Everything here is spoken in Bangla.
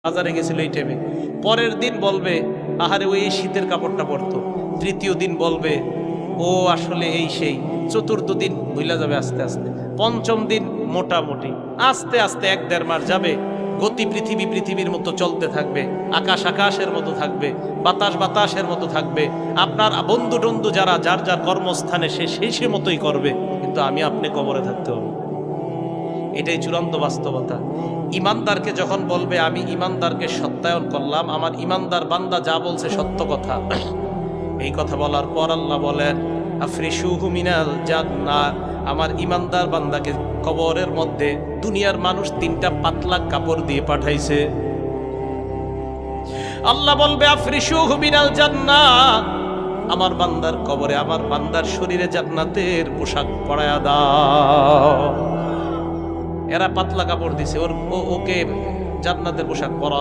বাজারে গেছিল এই টাইমে, পরের দিন বলবে আহারে ওই শীতের কাপড়টা পরতো, তৃতীয় দিন বলবে ও আসলে এই সেই, চতুর্থ দিন ভুলা যাবে আস্তে আস্তে, পঞ্চম দিন মোটামুটি, আস্তে আস্তে 1-1.5 মাস যাবে। গতি পৃথিবীর মতো চলতে থাকবে, আকাশ আকাশের মতো থাকবে, বাতাস বাতাসের মতো থাকবে। আপনার বন্ধু টন্ধু যারা যার যার কর্মস্থানে সে মতোই করবে, কিন্তু আমি আপনি কবরে থাকতে হবে। এটাই চূড়ান্ত বাস্তবতা। ইমানদারকে যখন বলবে আমি ইমানদারকে সত্যায়ন করলাম, আমার ইমানদার বান্দা যা বলছে সত্য কথা, এই কথা বলার পর আল্লাহ বলেন আফরিশুহু মিনাল জান্নাহ, আমার ইমানদার বান্দাকে কবরের মধ্যে দুনিয়ার মানুষ 3টা পাতলা কাপড় দিয়ে পাঠাইছে। আল্লাহ বলবে আফরিশুহু মিনাল জান্নাহ, আমার বান্দার কবরে আমার বান্দার শরীরে জান্নাতের পোশাক পরায়া দাও। এরা পাতলা কাপড় দিছে, ওকে জান্নাতের পোশাক পরা।